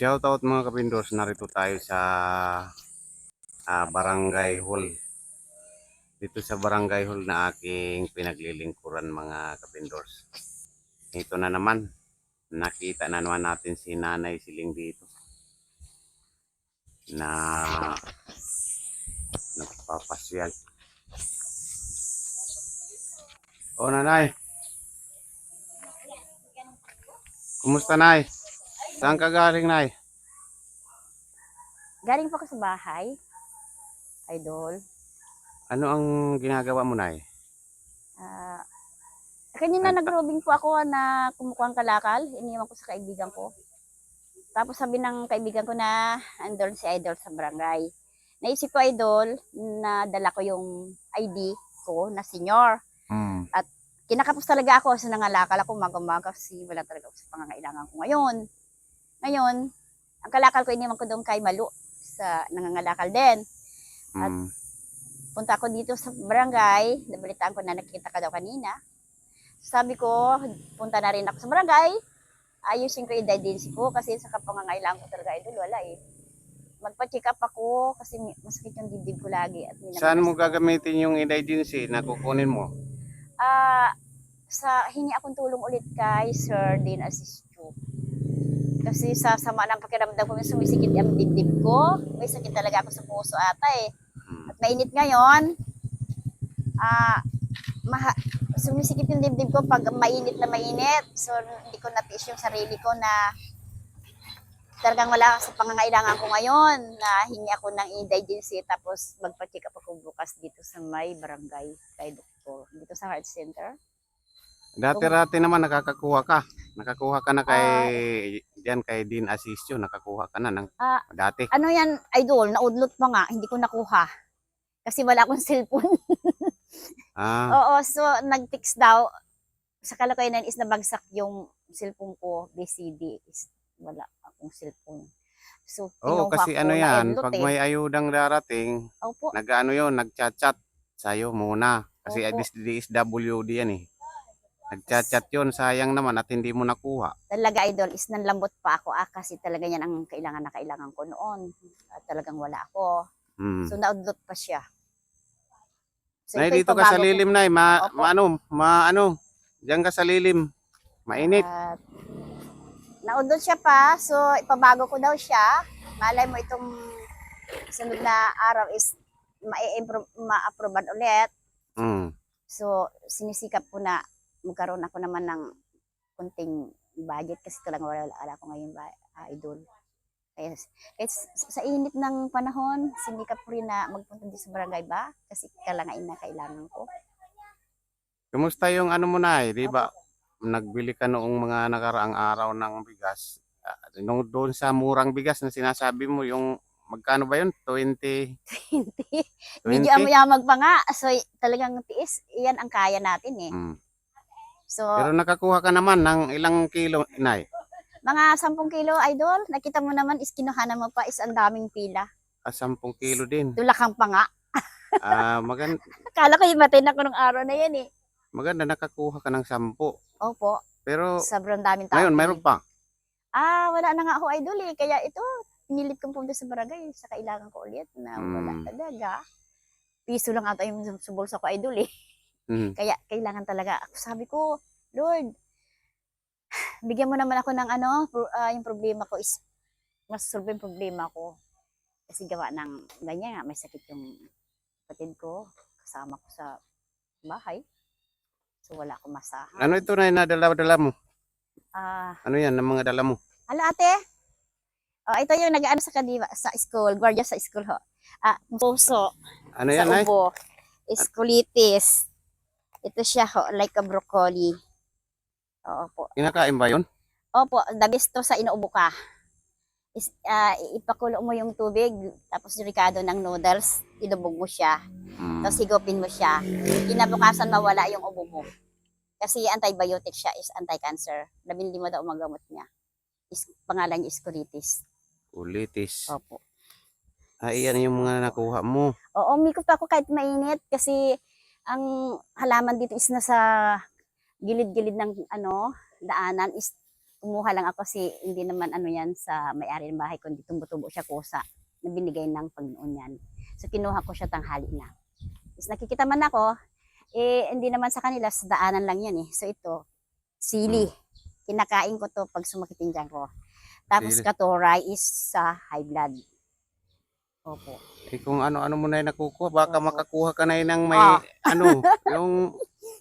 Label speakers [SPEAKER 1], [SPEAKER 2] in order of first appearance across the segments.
[SPEAKER 1] Shoutout mga kapindors, narito tayo sa Barangay Hall. Dito sa Barangay Hall na aking pinaglilingkuran mga kapindors. Ito na naman, nakita na naman natin si Nanay Siling dito na nagpapasyal. O Nanay, kumusta Nay? Saan ka galing Nay?
[SPEAKER 2] Galing po ako sa bahay, idol.
[SPEAKER 1] Ano ang ginagawa mo Nay?
[SPEAKER 2] Kanina nag-robing po ako na kumukuha ng kalakal. Iniwan ko sa kaibigan ko. Tapos sabi ng kaibigan ko na andun si idol sa barangay. Naisip ko idol na dala ko yung ID ko na senior. At kinakapos talaga ako sa nangalakal ako umaga-umaga kasi wala talaga ako sa pangangailangan ko ngayon. Ngayon, ang kalakal ko iniwan ko doon kay Malu sa nangangalakal din. At punta ako dito sa barangay, nabalitaan ko na nakita ka daw kanina. Sabi ko, punta na rin ako sa barangay. Ayusin ko yung identity ko kasi sa kapangangailangan ko talaga idol, wala eh. Magpa-check up ako kasi masakit yung dibdib ko lagi. At
[SPEAKER 1] saan mo gagamitin yung identity na kukunin mo?
[SPEAKER 2] Hingi akong tulong ulit kay Sir Dean Asistio. Kasi sa sama ng pakiramdam ko, sumisikit yung dibdib ko. May sakit talaga ako sa puso ata eh. At mainit ngayon. Sumisikip yung dibdib ko pag mainit na mainit. So, hindi ko natiis yung sarili ko na talagang wala sa pangangailangan ko ngayon na hingi ako ng indigency tapos magpa-check up ako bukas dito sa may barangay kay doktor. Dito sa heart center.
[SPEAKER 1] Dati-dati naman nakakakuha ka. Nakakuha ka na kay Dean Asistio. Nakakuha ka na ng dati.
[SPEAKER 2] Ano yan, idol? Naudlot pa nga. Hindi ko nakuha. Kasi wala akong cellphone. Oo, so nag-text daw. Sa kalakayan is nabagsak yung cellphone ko, BCD. Wala akong cellphone. So,
[SPEAKER 1] kasi ano yan, pag may ayudang darating, nag-ano yun, nag-chat-chat sa'yo muna. Kasi DSWD yan eh. Nag-chat-chat yun, sayang naman at hindi mo nakuha.
[SPEAKER 2] Talaga idol, is nanlambot pa ako kasi talaga yan ang kailangan na kailangan ko noon. At talagang wala ako. So naudlot pa siya.
[SPEAKER 1] So, Nay, dito ka sa lilim Nay, diyan ka sa lilim. Mainit.
[SPEAKER 2] Naudlot siya pa, so ipabago ko daw siya. Malay mo itong sunod na araw is ma-approvean ulit. So sinisikap ko na magkaroon ako naman ng kunting budget kasi talagang wala ako ngayon idol. Kaya sa init ng panahon, sinikap ko rin na magpunta din sa barangay ba? Kasi kalangain na kailangan ko.
[SPEAKER 1] Kumusta yung ano mo na di ba? Nagbili ka noong mga nakaraang araw ng bigas. Doon sa murang bigas na sinasabi mo, yung magkano ba yun? 20?
[SPEAKER 2] 20? Medyo amayamag pa nga. So talagang tiis, iyan ang kaya natin eh. So,
[SPEAKER 1] pero nakakuha ka naman ng ilang kilo, Nay?
[SPEAKER 2] Mga 10 kilo, idol. Nakita mo naman is kinuhanan mo pa is ang daming pila.
[SPEAKER 1] 10 kilo din.
[SPEAKER 2] Tulakang pa nga.
[SPEAKER 1] Maganda.
[SPEAKER 2] Akala ko imatay na ko nung araw na yan eh.
[SPEAKER 1] Maganda, nakakuha ka ng 10.
[SPEAKER 2] Opo.
[SPEAKER 1] Pero,
[SPEAKER 2] sobrang daming tao.
[SPEAKER 1] Ngayon, mayroon pa?
[SPEAKER 2] Wala na nga ako, idol eh. Kaya ito, pinilit kong pumunta sa barangay sa kailangan ko ulit na wala talaga. Piso lang ata yung bulsa ko, idol eh. Kaya kailangan talaga. Sabi ko, Lord, bigyan mo naman ako ng yung problema ko is mas-solve yung problema ko. Kasi gawa ng ganyan nga, may sakit yung kapatid ko, kasama ko sa bahay. So wala akong masahan.
[SPEAKER 1] Ano ito na dala mo? Ano yan, ang mga dala mo?
[SPEAKER 2] Hala ate, ito yung nag-ano sa kadiwa, sa school, guardia sa school ho. Puso,
[SPEAKER 1] ano
[SPEAKER 2] sa
[SPEAKER 1] yan,
[SPEAKER 2] ubo, colitis. Ito siya ho, like a broccoli. Opo.
[SPEAKER 1] Kinakain ba yun?
[SPEAKER 2] Opo, the best to sa inuubo ka. Ipakulo mo yung tubig, tapos ricado ng noodles, ilubog mo siya. Tapos higupin mo siya. Kinabukasan mawala yung ubo mo. Kasi antibiotic siya is anti-cancer. 15 daw magamot niya. Pangalan niya is colitis.
[SPEAKER 1] Colitis.
[SPEAKER 2] Opo.
[SPEAKER 1] Iyan yung mga nakuha mo.
[SPEAKER 2] Oo, umikot ako kahit mainit kasi ang halaman dito is nasa gilid-gilid ng daanan is kumuha lang ako si hindi naman ano yan sa may-ari ng bahay kundi tumutubo siya kusa na binigay ng Panginoon yan. So kinuha ko siya tanghali na. Is nakikita man ako, hindi naman sa kanila, sa daanan lang yan eh. So ito, sili. Kinakain ko to pag sumakit yung tiyan ko. Tapos
[SPEAKER 1] Sili.
[SPEAKER 2] katoray is sa high blood. Opo.
[SPEAKER 1] Kung ano-ano mo na yung nakukuha, baka
[SPEAKER 2] Opo.
[SPEAKER 1] makakuha ka na yun ng may, yung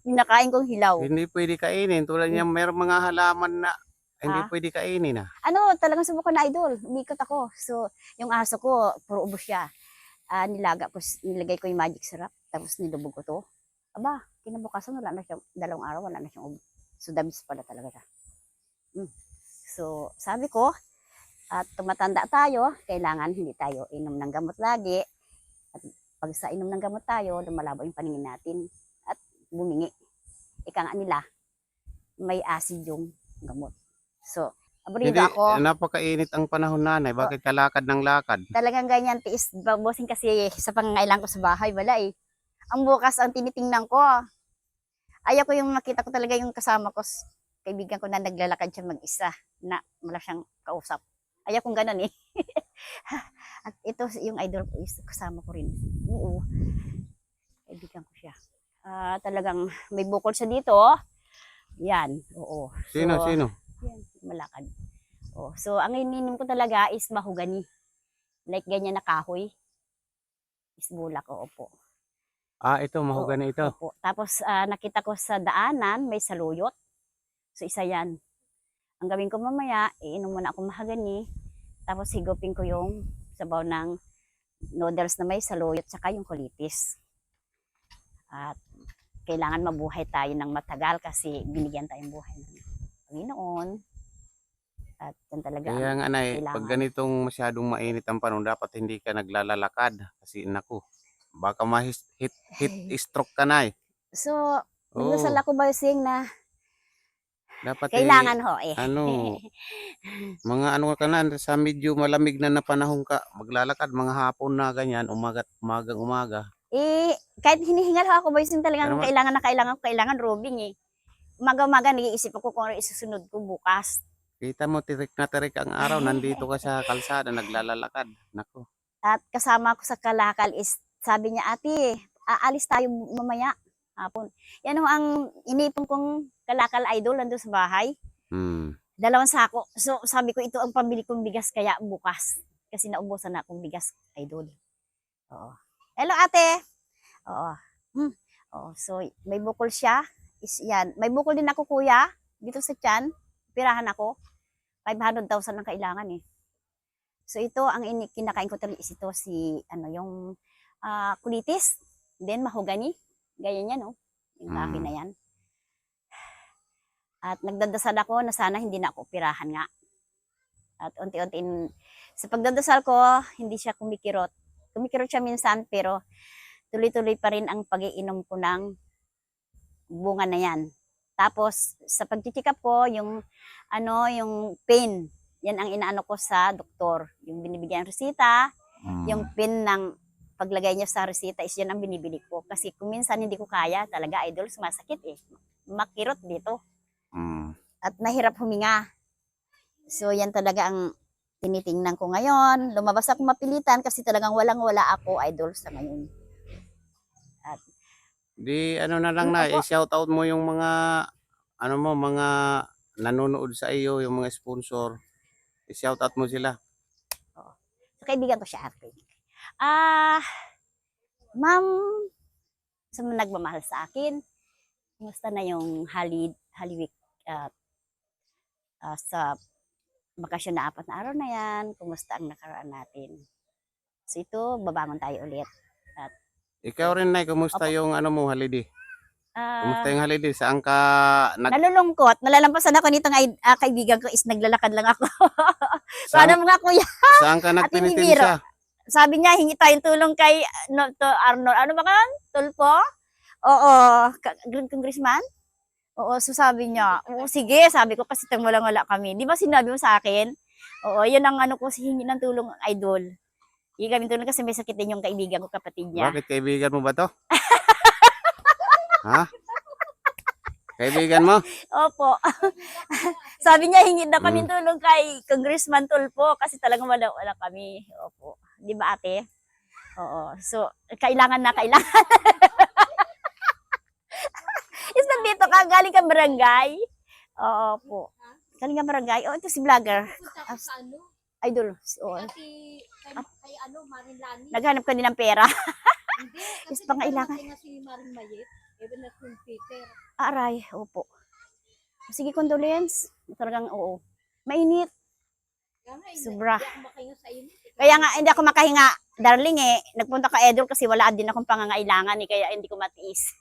[SPEAKER 2] Kinakain kong hilaw.
[SPEAKER 1] hindi pwede kainin. Tulad niya, mayroong mga halaman na hindi pwede kainin ah.
[SPEAKER 2] Talagang subukan na idol. Umikot ako. So, yung aso ko, puro ubos siya. Nilagay ko yung magic syrup. Tapos nilubog ko to. Aba, kinabukasan wala na siyang, 2 araw wala na siyang ubos. So, damis pala talaga siya. So, sabi ko, at tumatanda tayo, kailangan hindi tayo inom ng gamot lagi. At pag sa inom ng gamot tayo, lumalabo yung paningin natin at bumingi. Ika nga nila, may acid yung gamot. So, abrido ako.
[SPEAKER 1] Napakainit ang panahon nanay. Bakit kalakad ng lakad?
[SPEAKER 2] Talagang ganyan, tiis babosing kasi sa pangangailangan ko sa bahay, wala eh. Ang bukas, ang tinitingnan ko. Ayaw ko yung nakita ko talaga yung kasama ko, kaibigan ko na naglalakad siya mag-isa, na wala siyang kausap. Ayaw kong ganun eh. At ito yung idol ko, kasama ko rin. Oo. Kaibigan ko siya. Talagang may bukol siya dito. Yan, oo.
[SPEAKER 1] Sino?
[SPEAKER 2] Yan, malakad. So, ang ininom ko talaga is mahogany. Like ganyan na kahoy. Is bulak, opo.
[SPEAKER 1] Ito, mahogany ito.
[SPEAKER 2] Opo. Tapos, nakita ko sa daanan, may saluyot. So, isa yan. Ang gawin ko mamaya, iinom muna ako mahogany. Tapos, higupin ko yung sabaw ng noodles na may saluyot, saka yung colitis. At, kailangan mabuhay tayo ng matagal kasi binigyan tayong buhay ng Panginoon. At yan talaga.
[SPEAKER 1] Kaya nga nay,
[SPEAKER 2] kailangan.
[SPEAKER 1] pag ganitong masyadong mainit ang panahon, dapat hindi ka naglalalakad. Kasi naku, baka ma-hit stroke ka na eh.
[SPEAKER 2] So, nagdasal ako ba na
[SPEAKER 1] dapat
[SPEAKER 2] kailangan ho eh.
[SPEAKER 1] Mga ano ka na, sa medyo malamig na panahon ka, maglalakad, mga hapon na ganyan, umaga.
[SPEAKER 2] Kahit hinihingal ho ako ba talagang
[SPEAKER 1] Pero
[SPEAKER 2] kailangan robing eh. Umaga-umaga nag-iisip ako kung ano isusunod ko bukas.
[SPEAKER 1] Kita mo, tirik na tirik ang araw, nandito ka sa kalsada, naglalalakad. Naku.
[SPEAKER 2] At kasama ko sa kalakal is, sabi niya, ate, aalis tayo mamaya, hapon. Yan ho ang inipon kong kalakal idol, nandun sa bahay. 2 sako. So, sabi ko, ito ang pambili kong bigas kaya bukas. Kasi naubusan na akong bigas, idol. Oo. Hello, ate. Oo. So, may bukol siya. Is yan. May bukol din ako, kuya. Dito sa tiyan. Pirahan ako. 500,000 ang kailangan eh. So, ito, ang kinakain ko talaga is ito, yung kulitis. Then, mahogany. Ganyan yan, no? Yung kahoy na yan. At nagdadasal ako na sana hindi na ako pirahan nga. At unti-unti, sa pagdadasal ko, hindi siya kumikirot. Kumikirot siya minsan, pero tuloy-tuloy pa rin ang pag-iinom ko ng bunga na yan. Tapos, sa pag-check up ko, yung pain, yan ang inaano ko sa doktor. Yung binibigyan ng resita, yung pin ng paglagay niya sa resita is yan ang binibili ko. Kasi kung minsan hindi ko kaya, talaga idol, sumasakit eh. Makirot dito. At nahirap huminga. So yan talaga ang tinitingnan ko ngayon. Lumabas ako mapilitan kasi talagang walang-wala ako idol sa ngayon. At
[SPEAKER 1] ano na lang na, i-shout out mo yung mga mga nanonood sa iyo, yung mga sponsor. I-shout out mo sila.
[SPEAKER 2] So, kaibigan ko siya, ate. Ma'am, sa nagmamahal sa akin, kumusta na yung Holy Week sa bakasyon na 4 na araw na yan, kumusta ang nakaraan natin. So ito, babangon tayo ulit. At
[SPEAKER 1] ikaw rin, Nay, kumusta yung holiday? Kumusta yung holiday? Saan ka
[SPEAKER 2] nalulungkot. Nalalampasan ako nitong kaibigan ko is naglalakad lang ako. Paano mga kuya?
[SPEAKER 1] Saan ka nagpinitensya?
[SPEAKER 2] Sabi niya, hingi tayong tulong kay Arnold. Ano ba kan? Tulpo? Oo. Congressman? Oo, so sabi niya, oo, sige, sabi ko kasi walang-wala kami. Di ba sinabi mo sa akin? Oo, yun ang ko, hingi ng tulong ang idol. Hingi kami tulong kasi may sakit din yung kaibigan ko, kapatid niya.
[SPEAKER 1] Bakit kaibigan mo ba to? Ha? Kaibigan mo?
[SPEAKER 2] Opo. Sabi niya, hingi daw kami tulong kay Congressman Tulfo kasi talagang wala kami. Opo. Di ba ate? Oo. So, kailangan na kailangan. Is nandito ka, galing ka barangay? Oo po. Galing ka barangay? Oh, ito si vlogger.
[SPEAKER 3] Punta sa ano?
[SPEAKER 2] Idol. Oo.
[SPEAKER 3] Kasi kay ano, Marin Lani.
[SPEAKER 2] Naghanap ka din ng pera.
[SPEAKER 3] Hindi,
[SPEAKER 2] Is
[SPEAKER 3] kasi
[SPEAKER 2] pangailangan.
[SPEAKER 3] na si Marin Mayet. Even na si Peter.
[SPEAKER 2] Aray, opo. Sige, condolence. Talagang oo. Mainit.
[SPEAKER 3] Kaya nga,
[SPEAKER 2] Sobra.
[SPEAKER 3] hindi ako makahinga sa inyo.
[SPEAKER 2] Kaya nga, hindi ako makahinga. Darling nagpunta ka Edol kasi wala din akong pangangailangan kaya hindi ko matiis.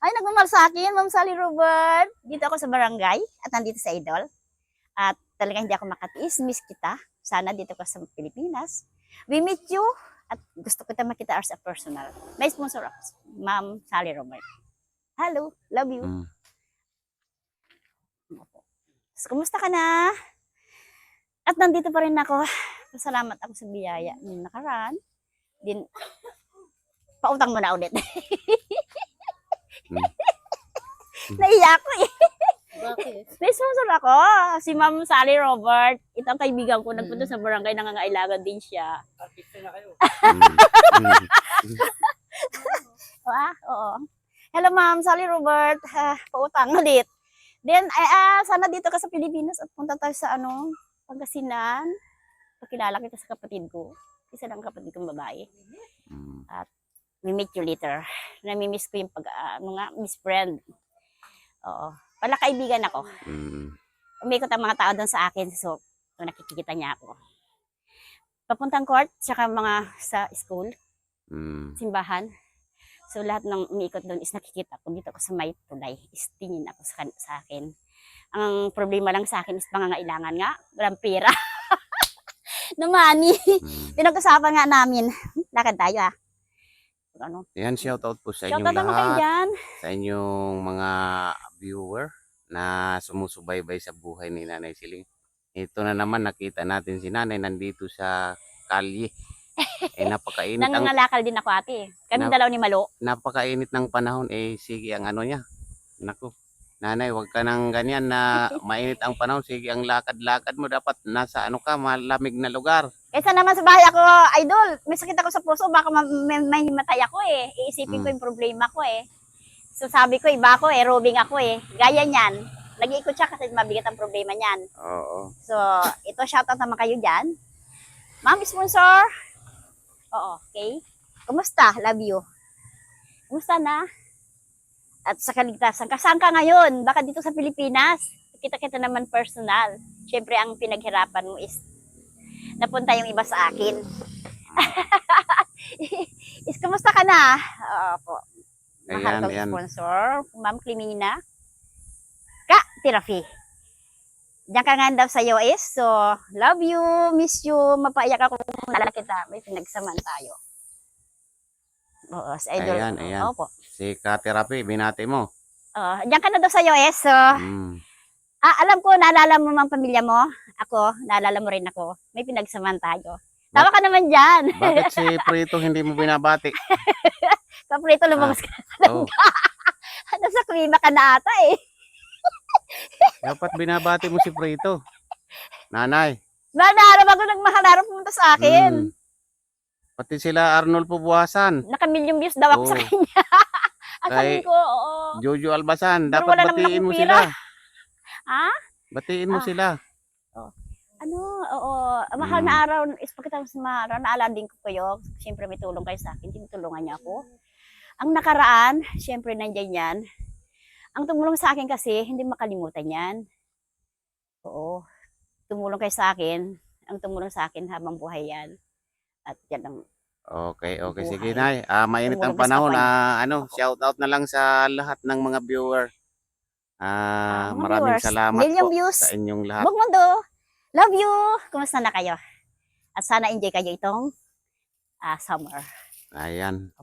[SPEAKER 2] Ay, nagmamahal sa akin, Ma'am Sally Robert. Dito ako sa barangay at nandito sa Idol. At talaga hindi ako makatiis. Miss kita. Sana dito ka sa Pilipinas. We meet you. At gusto kita makita as a personal. May sponsor ako, Ma'am Sally Robert. Hello, love you. So, kumusta ka na? At nandito pa rin ako. Salamat ako sa biyaya ng nakaraan. Din, pautang mo na ulit. Naiyak ko eh.
[SPEAKER 3] Bakit?
[SPEAKER 2] May sponsor ako. Si Ma'am Sally Robert. Ito ang kaibigan ko. Nagpunta sa barangay. Nangangailangan din siya. Oo. Hello Ma'am Sally Robert. Pautang ulit. Then, sana dito ka sa Pilipinas at punta tayo sa Pangasinan. Pakilala kita sa kapatid ko. Isa lang kapatid kong babae. At we meet you later. Namimiss ko yung miss friend. Oo. Pala kaibigan ako. Umikot ang mga tao doon sa akin. So, nakikita niya ako. Papuntang court, tsaka mga sa school, simbahan. So, lahat ng umiikot doon is nakikita ko. Dito ako sa may tulay. Is tingin ako sa akin. Ang problema lang sa akin is pangangailangan nga. Walang pera. No money. Pinag-usapan nga namin. Lakad tayo
[SPEAKER 1] Yan, shout out po sa
[SPEAKER 2] Shout
[SPEAKER 1] inyong
[SPEAKER 2] out naman kayo
[SPEAKER 1] lahat.
[SPEAKER 2] dyan.
[SPEAKER 1] Sa inyong mga viewer na sumusubaybay sa buhay ni Nanay Siling. Ito na naman, nakita natin si Nanay nandito sa kalye. Napakainit ang
[SPEAKER 2] Nangangalakal din ako ate. Kami dalaw ni Malo.
[SPEAKER 1] napakainit ng panahon sige ang niya. Naku. Nanay, wag ka nang ganyan na mainit ang panahon. Sige, ang lakad-lakad mo dapat nasa malamig na lugar.
[SPEAKER 2] Kaysa naman sa bahay ako, idol, may sakit ako sa puso, baka may himatay ako eh. Iisipin ko yung problema ko eh. So sabi ko, iba ako roving ako eh. Gaya niyan. Nag-iikot siya kasi mabigat ang problema niyan.
[SPEAKER 1] Oo.
[SPEAKER 2] So, ito shoutout naman kayo dyan. Ma'am, sponsor. Oo, okay. Kumusta? Love you. Kumusta na? At sa kaligtasan, saan ka ngayon? Baka dito sa Pilipinas. Kita-kita naman personal. Siyempre, ang pinaghirapan mo is napunta yung iba sa akin. Is, kumusta ka na? Opo. Mahal kang
[SPEAKER 1] Ayan.
[SPEAKER 2] sponsor. Ma'am Climina. Ka, Tirafi. Diyan ka nga daw sa US. So, love you, miss you. Mapaiyak ako kung nalala kita. May pinagsamaan tayo. Oo, sa idol.
[SPEAKER 1] Ayan.
[SPEAKER 2] Opo.
[SPEAKER 1] Si Ka-therapy, binati mo.
[SPEAKER 2] Diyan ka na daw sa US. So, alam ko, naalala mo mga pamilya mo. Ako, naalala mo rin ako. May pinagsamaan tayo. Tawa ka naman dyan.
[SPEAKER 1] Bakit si Prito hindi mo binabati?
[SPEAKER 2] Kaprito, lumabas ka.
[SPEAKER 1] Oh,
[SPEAKER 2] Nasa klima ka na ata eh.
[SPEAKER 1] dapat binabati mo si Prito. Nanay.
[SPEAKER 2] Nanarap ako nagmahalarap pumunta sa akin.
[SPEAKER 1] Pati sila Arnold Pubuasan.
[SPEAKER 2] Naka-million views daw ako sa
[SPEAKER 1] Oo.
[SPEAKER 2] kanya. Ang sabi
[SPEAKER 1] Kay
[SPEAKER 2] ko, oo.
[SPEAKER 1] Jojo Albasan,
[SPEAKER 2] Pero
[SPEAKER 1] dapat
[SPEAKER 2] wala naman
[SPEAKER 1] batiin
[SPEAKER 2] akong
[SPEAKER 1] mo
[SPEAKER 2] pera.
[SPEAKER 1] sila.
[SPEAKER 2] Ha?
[SPEAKER 1] Batiin mo sila.
[SPEAKER 2] Oo. Mahal na araw, is pagkatapos ng mahal araw, naalala din ko kayo. Siyempre may tulong kayo sa akin, tinutulungan niya ako. Ang nakaraan, siyempre nandiyan yan. Ang tumulong sa akin kasi, hindi makalimutan yan. Oo. Tumulong kayo sa akin. Ang tumulong sa akin habang buhay yan. At yan ang
[SPEAKER 1] Okay.
[SPEAKER 2] buhay.
[SPEAKER 1] Sige, Nay. Mainit ang
[SPEAKER 2] Tumulong ka sa
[SPEAKER 1] panahon.
[SPEAKER 2] kapwa
[SPEAKER 1] Shout out na lang sa lahat ng mga viewer.
[SPEAKER 2] mga
[SPEAKER 1] Maraming
[SPEAKER 2] viewers.
[SPEAKER 1] salamat
[SPEAKER 2] Million
[SPEAKER 1] po
[SPEAKER 2] views.
[SPEAKER 1] sa inyong lahat.
[SPEAKER 2] Bug Mundo. Love you. Kumusta na kayo? At sana enjoy kayo itong summer.
[SPEAKER 1] Ayan.